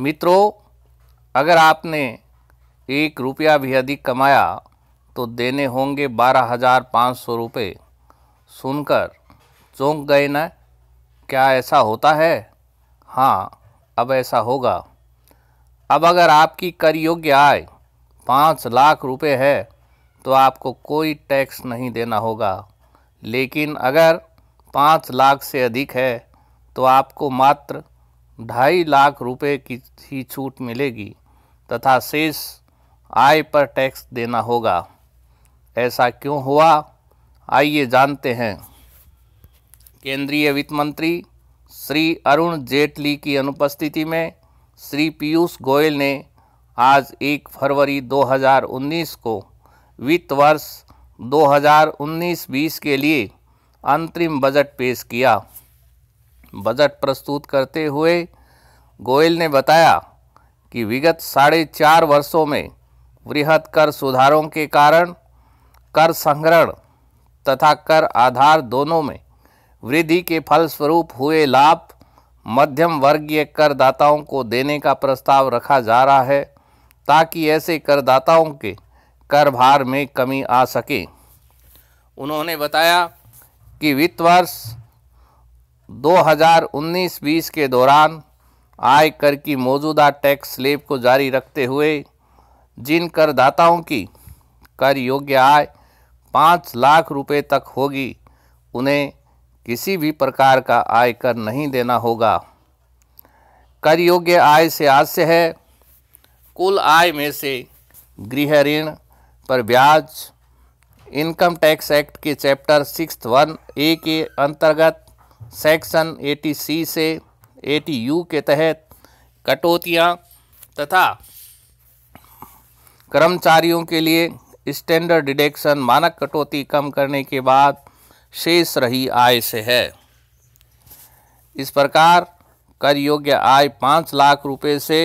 मित्रों, अगर आपने 1 रुपया भी अधिक कमाया तो देने होंगे 12,500 रुपये। सुनकर चौंक गए न? क्या ऐसा होता है? हाँ, अब ऐसा होगा। अब अगर आपकी कर योग्य आय 5 लाख रुपए है तो आपको कोई टैक्स नहीं देना होगा, लेकिन अगर 5 लाख से अधिक है तो आपको मात्र 2.5 लाख रुपए की ही छूट मिलेगी तथा शेष आय पर टैक्स देना होगा। ऐसा क्यों हुआ, आइए जानते हैं। केंद्रीय वित्त मंत्री श्री अरुण जेटली की अनुपस्थिति में श्री पीयूष गोयल ने आज 1 फरवरी 2019 को वित्त वर्ष 2019-20 के लिए अंतरिम बजट पेश किया। बजट प्रस्तुत करते हुए गोयल ने बताया कि विगत 4.5 वर्षों में वृहद कर सुधारों के कारण कर संग्रहण तथा कर आधार दोनों में वृद्धि के फलस्वरूप हुए लाभ मध्यम वर्गीय करदाताओं को देने का प्रस्ताव रखा जा रहा है, ताकि ऐसे करदाताओं के कर भार में कमी आ सके। उन्होंने बताया कि वित्त वर्ष 2019-20 के दौरान आयकर की मौजूदा टैक्स स्लैब को जारी रखते हुए जिन करदाताओं की कर योग्य आय 5 लाख रुपए तक होगी, उन्हें किसी भी प्रकार का आयकर नहीं देना होगा। कर योग्य आय से आशय है कुल आय में से गृह ऋण पर ब्याज। इनकम टैक्स एक्ट के चैप्टर 6(1)(a) के अंतर्गत सेक्शन 80C से 80U के तहत कटौतियाँ तथा कर्मचारियों के लिए स्टैंडर्ड डिडक्शन मानक कटौती कम करने के बाद शेष रही आय से है। इस प्रकार कर योग्य आय 5 लाख रुपए से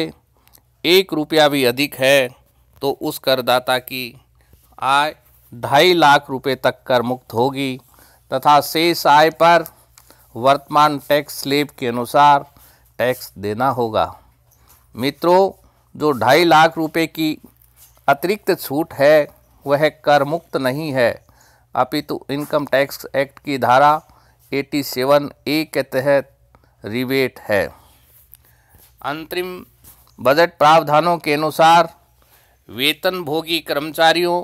1 रुपया भी अधिक है तो उस करदाता की आय 2.5 लाख रुपए तक कर मुक्त होगी तथा शेष आय पर वर्तमान टैक्स स्लैब के अनुसार टैक्स देना होगा। मित्रों, जो 2.5 लाख रुपए की अतिरिक्त छूट है वह कर मुक्त नहीं है, अपितु इनकम टैक्स एक्ट की धारा 87A के तहत रिबेट है। अंतरिम बजट प्रावधानों के अनुसार वेतनभोगी कर्मचारियों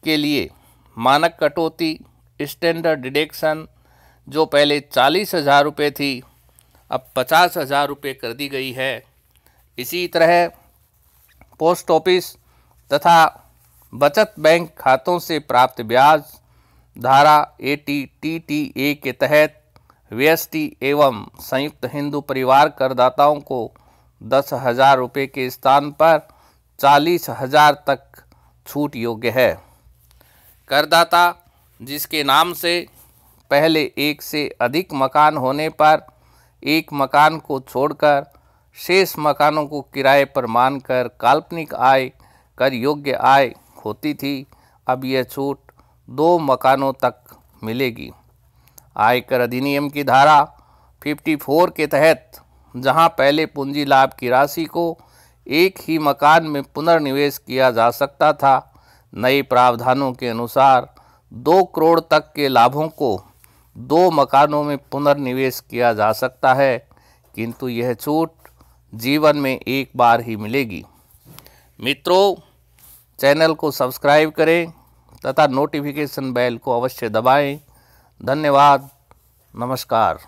के लिए मानक कटौती स्टैंडर्ड डिडक्शन जो पहले 40,000 रुपये थी अब 50,000 रुपये कर दी गई है। इसी तरह पोस्ट ऑफिस तथा बचत बैंक खातों से प्राप्त ब्याज धारा 80TTA के तहत व्यष्टि एवं संयुक्त हिंदू परिवार करदाताओं को 10,000 रुपये के स्थान पर 40,000 तक छूट योग्य है। करदाता जिसके नाम से पहले एक से अधिक मकान होने पर एक मकान को छोड़कर शेष मकानों को किराए पर मानकर काल्पनिक आय कर योग्य आय होती थी, अब यह छूट 2 मकानों तक मिलेगी। आयकर अधिनियम की धारा 54 के तहत जहां पहले पूंजी लाभ की राशि को एक ही मकान में पुनर्निवेश किया जा सकता था, नए प्रावधानों के अनुसार 2 करोड़ तक के लाभों को 2 मकानों में पुनर्निवेश किया जा सकता है, किंतु यह छूट जीवन में एक बार ही मिलेगी। मित्रों, चैनल को सब्सक्राइब करें तथा नोटिफिकेशन बेल को अवश्य दबाएं। धन्यवाद। नमस्कार।